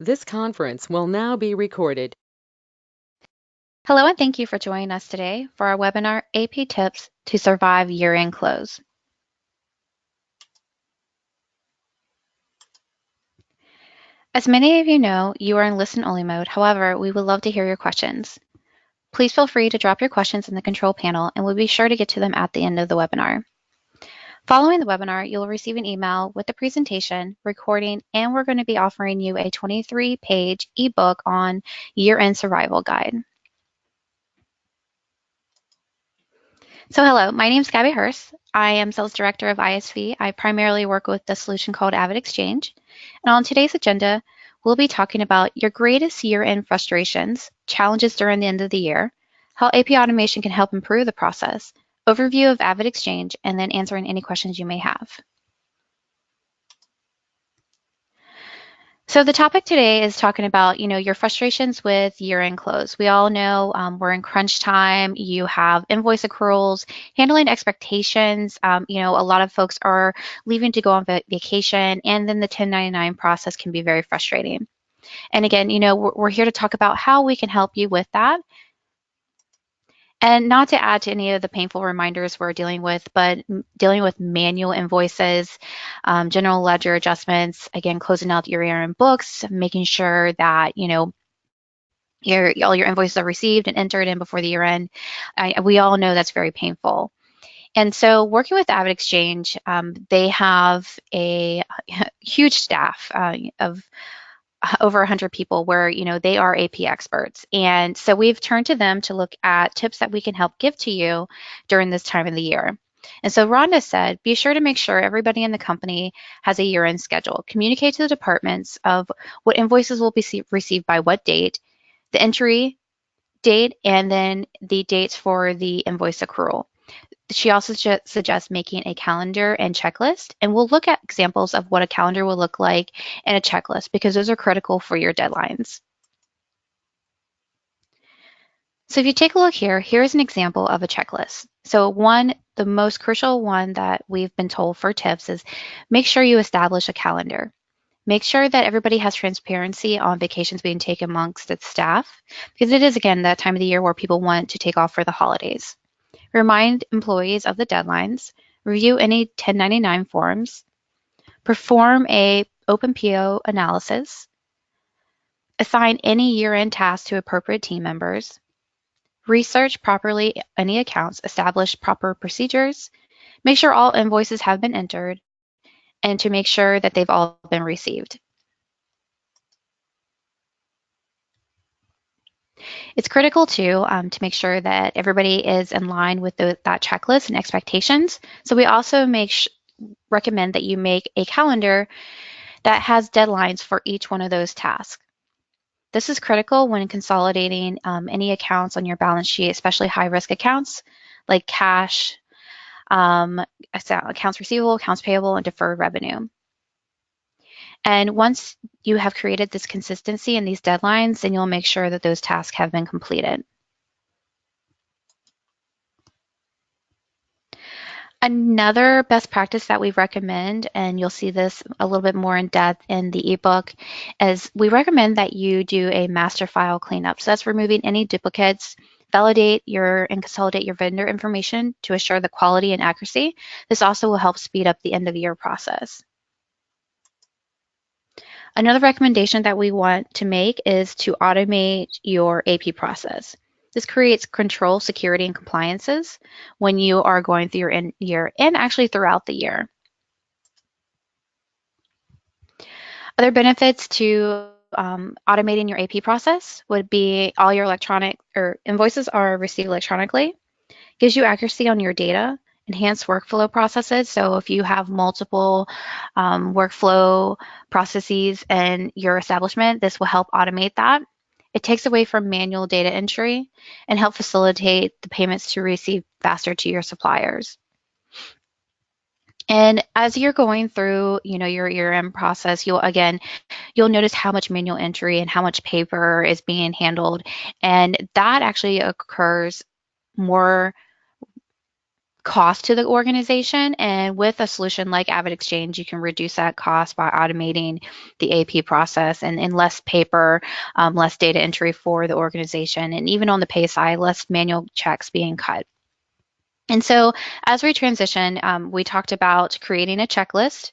This conference will now be recorded. Hello, and thank you for joining us today for our webinar, AP Tips to Survive Year-End Close. As many of you know, you are in listen-only mode. However, we would love to hear your questions. Please feel free to drop your questions in the control panel, and we'll be sure to get to them at the end of the webinar. Following the webinar, you'll receive an email with the presentation, recording, and we're going to be offering you a 23-page ebook on year-end survival guide. So hello, my name is Gabby Hurst. I am Sales Director of ISV. I primarily work with the solution called AvidXchange. And on today's agenda, we'll be talking about your greatest year-end frustrations, challenges during the end of the year, how AP automation can help improve the process, overview of AvidXchange, and then answering any questions you may have. So the topic today is talking about, your frustrations with year-end close. We all know we're in crunch time. You have invoice accruals, handling expectations. A lot of folks are leaving to go on vacation, and then the 1099 process can be very frustrating. And again, we're here to talk about how we can help you with that. And not to add to any of the painful reminders we're dealing with, but dealing with manual invoices, general ledger adjustments, again, closing out your year-end books, making sure that, all your invoices are received and entered in before the year end. We all know that's very painful. And so working with AvidXchange, they have a huge staff of over 100 people where, they are AP experts. And so we've turned to them to look at tips that we can help give to you during this time of the year. And so Rhonda said, be sure to make sure everybody in the company has a year-end schedule. Communicate to the departments of what invoices will be received by what date, the entry date, and then the dates for the invoice accrual. She also suggests making a calendar and checklist, and we'll look at examples of what a calendar will look like and a checklist because those are critical for your deadlines. So if you take a look here, here's an example of a checklist. So the most crucial one that we've been told for tips is make sure you establish a calendar. Make sure that everybody has transparency on vacations being taken amongst its staff, because it is, again, that time of the year where people want to take off for the holidays. Remind employees of the deadlines, review any 1099 forms, perform a open PO analysis, assign any year-end tasks to appropriate team members, research properly any accounts, establish proper procedures, make sure all invoices have been entered, and to make sure that they've all been received. It's critical too to make sure that everybody is in line with that checklist and expectations. So we also recommend that you make a calendar that has deadlines for each one of those tasks. This is critical when consolidating any accounts on your balance sheet, especially high-risk accounts like cash, accounts receivable, accounts payable, and deferred revenue. And once you have created this consistency and these deadlines, then you'll make sure that those tasks have been completed. Another best practice that we recommend, and you'll see this a little bit more in depth in the ebook, is we recommend that you do a master file cleanup. So that's removing any duplicates, validate and consolidate your vendor information to assure the quality and accuracy. This also will help speed up the end of year process. Another recommendation that we want to make is to automate your AP process. This creates control, security, and compliances when you are going through your year and actually throughout the year. Other benefits to automating your AP process would be all your invoices are received electronically, gives you accuracy on your data, enhanced workflow processes. So if you have multiple workflow processes in your establishment, this will help automate that. It takes away from manual data entry and help facilitate the payments to receive faster to your suppliers. And as you're going through, your year-end process, you'll notice how much manual entry and how much paper is being handled. And that actually occurs more cost to the organization. And with a solution like AvidXchange, you can reduce that cost by automating the AP process and less paper, less data entry for the organization, and even on the pay side, less manual checks being cut. And so as we transition, we talked about creating a checklist,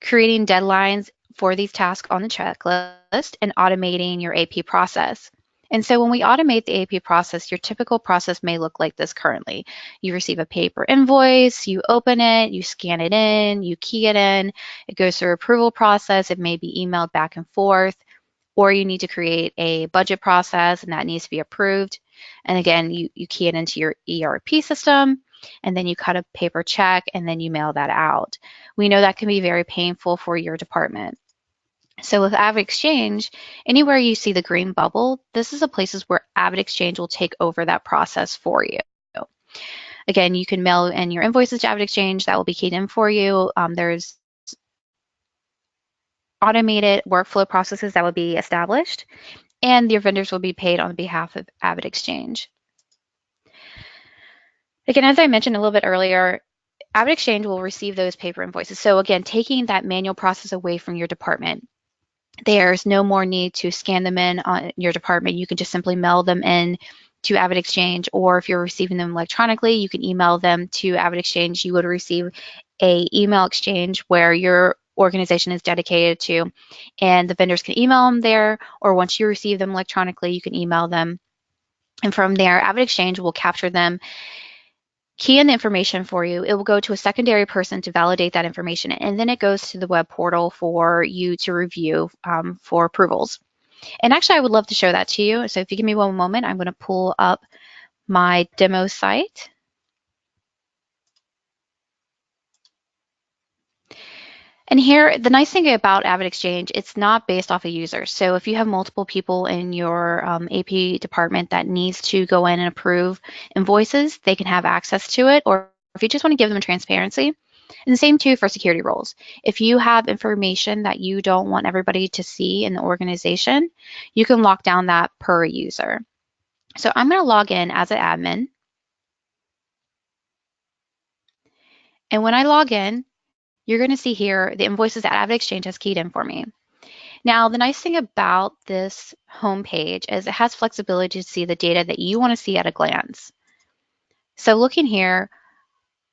creating deadlines for these tasks on the checklist, and automating your AP process. And so when we automate the AP process, your typical process may look like this currently. You receive a paper invoice, you open it, you scan it in, you key it in, it goes through approval process, it may be emailed back and forth, or you need to create a budget process and that needs to be approved. And again, you key it into your ERP system, and then you cut a paper check, and then you mail that out. We know that can be very painful for your department. So with AvidXchange, anywhere you see the green bubble, this is the places where AvidXchange will take over that process for you. Again, you can mail in your invoices to AvidXchange. That will be keyed in for you. There's automated workflow processes that will be established, and your vendors will be paid on behalf of AvidXchange. Again, as I mentioned a little bit earlier, AvidXchange will receive those paper invoices. So again, taking that manual process away from your department. There's no more need to scan them in on your department. You can just simply mail them in to AvidXchange, or if you're receiving them electronically, you can email them to AvidXchange. You would receive a email exchange where your organization is dedicated to, and the vendors can email them there, or once you receive them electronically, you can email them. And from there, AvidXchange will capture them, key in the information for you. It will go to a secondary person to validate that information, and then it goes to the web portal for you to review for approvals. And actually, I would love to show that to you. So if you give me one moment, I'm going to pull up my demo site. And here, the nice thing about AvidXchange, it's not based off a user. So if you have multiple people in your AP department that needs to go in and approve invoices, they can have access to it. Or if you just want to give them transparency, and the same too for security roles. If you have information that you don't want everybody to see in the organization, you can lock down that per user. So I'm going to log in as an admin. And when I log in, you're going to see here the invoices that AvidXchange has keyed in for me. Now, the nice thing about this homepage is it has flexibility to see the data that you want to see at a glance. So looking here,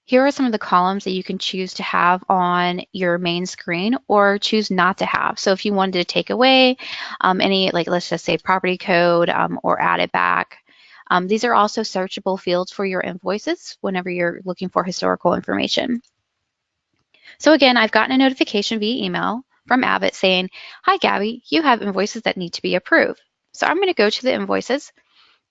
here are some of the columns that you can choose to have on your main screen or choose not to have. So if you wanted to take away any, like let's just say property code or add it back, these are also searchable fields for your invoices whenever you're looking for historical information. So again, I've gotten a notification via email from Avid saying, "Hi, Gabby, you have invoices that need to be approved." So I'm going to go to the invoices.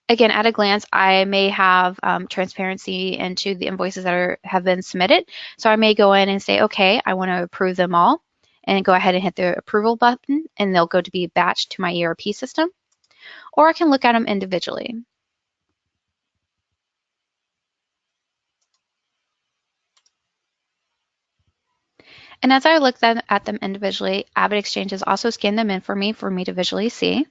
Again, at a glance, I may have transparency into the invoices that have been submitted. So I may go in and say, okay, I want to approve them all, and go ahead and hit the approval button, and they'll go to be batched to my ERP system. Or I can look at them individually. And as I look at them individually, AvidXchange has also scanned them in for me to visually see.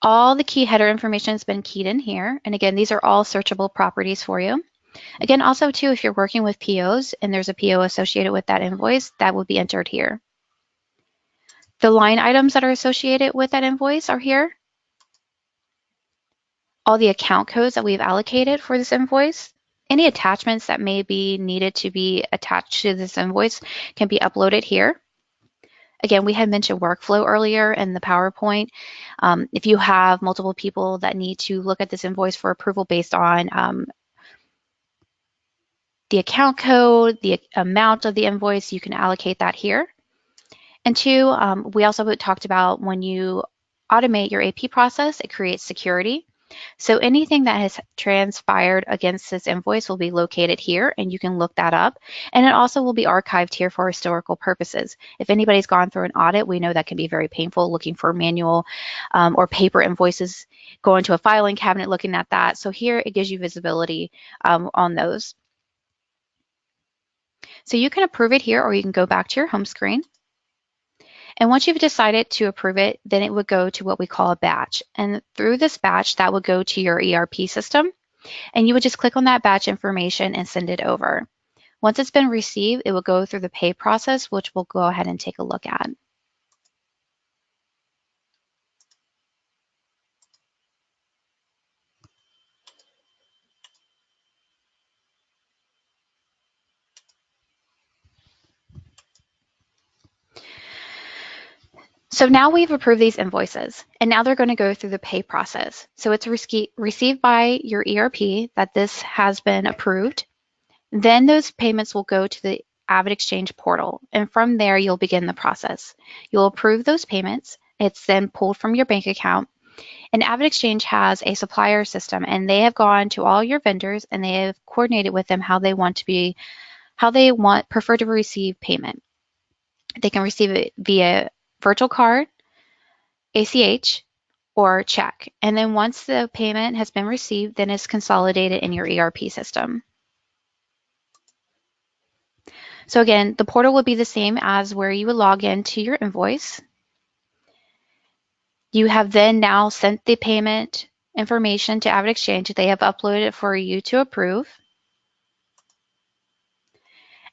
All the key header information has been keyed in here. And again, these are all searchable properties for you. Again, also too, if you're working with POs and there's a PO associated with that invoice, that will be entered here. The line items that are associated with that invoice are here. All the account codes that we've allocated for this invoice. Any attachments that may be needed to be attached to this invoice can be uploaded here. Again, we had mentioned workflow earlier in the PowerPoint. If you have multiple people that need to look at this invoice for approval based on the account code, the amount of the invoice, you can allocate that here. And two, we also talked about when you automate your AP process, it creates security. So anything that has transpired against this invoice will be located here, and you can look that up. And it also will be archived here for historical purposes. If anybody's gone through an audit, we know that can be very painful looking for manual or paper invoices, going to a filing cabinet looking at that. So here it gives you visibility on those. So you can approve it here, or you can go back to your home screen. And once you've decided to approve it, then it would go to what we call a batch. And through this batch, that would go to your ERP system. And you would just click on that batch information and send it over. Once it's been received, it will go through the pay process, which we'll go ahead and take a look at. So now we've approved these invoices, and now they're going to go through the pay process. So it's received by your ERP that this has been approved. Then those payments will go to the AvidXchange portal, and from there you'll begin the process. You'll approve those payments. It's then pulled from your bank account. And AvidXchange has a supplier system, and they have gone to all your vendors and they have coordinated with them how they prefer to receive payment. They can receive it via virtual card, ACH, or check. And then once the payment has been received, then it's consolidated in your ERP system. So again, the portal will be the same as where you would log into your invoice. You have then now sent the payment information to AvidXchange. They have uploaded it for you to approve.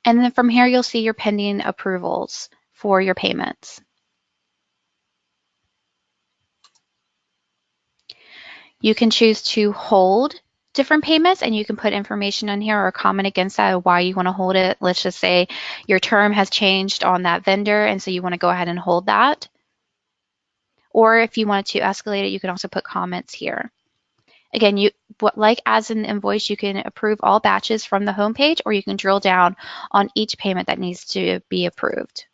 And then from here, you'll see your pending approvals for your payments. You can choose to hold different payments, and you can put information on here or comment against that, why you want to hold it. Let's just say your term has changed on that vendor, and so you want to go ahead and hold that. Or if you wanted to escalate it, you can also put comments here. Again, like as an invoice, you can approve all batches from the home page, or you can drill down on each payment that needs to be approved.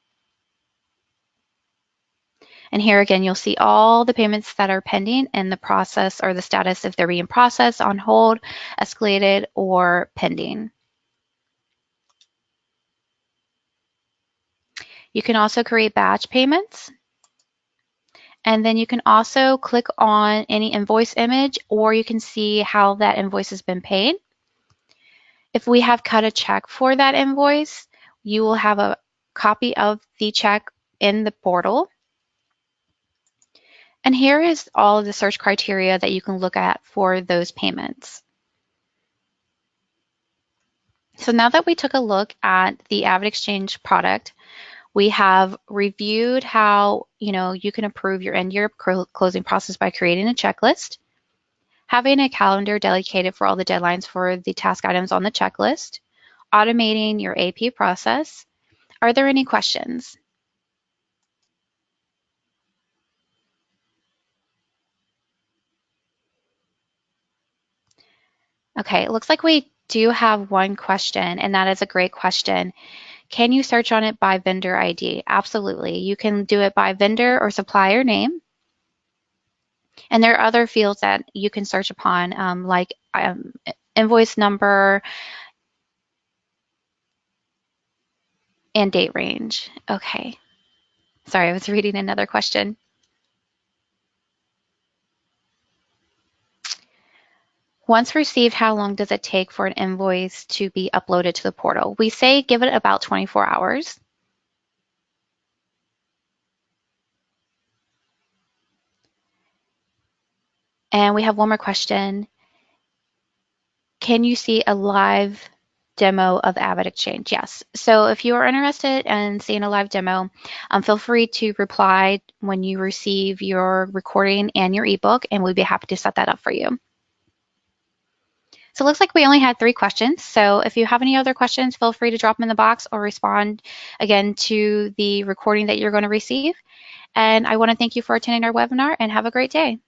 And here again, you'll see all the payments that are pending and the process or the status if they're being processed, on hold, escalated, or pending. You can also create batch payments. And then you can also click on any invoice image, or you can see how that invoice has been paid. If we have cut a check for that invoice, you will have a copy of the check in the portal. And here is all of the search criteria that you can look at for those payments. So now that we took a look at the AvidXchange product, we have reviewed how you can approve your end-year closing process by creating a checklist, having a calendar dedicated for all the deadlines for the task items on the checklist, automating your AP process. Are there any questions? Okay, it looks like we do have one question, and that is a great question. Can you search on it by vendor ID? Absolutely. You can do it by vendor or supplier name. And there are other fields that you can search upon, like invoice number and date range. Okay. Sorry, I was reading another question. Once received, how long does it take for an invoice to be uploaded to the portal? We say give it about 24 hours. And we have one more question. Can you see a live demo of AvidXchange? Yes. So if you are interested in seeing a live demo, feel free to reply when you receive your recording and your ebook, and we'd be happy to set that up for you. So it looks like we only had 3 questions. So if you have any other questions, feel free to drop them in the box or respond again to the recording that you're going to receive. And I want to thank you for attending our webinar, and have a great day.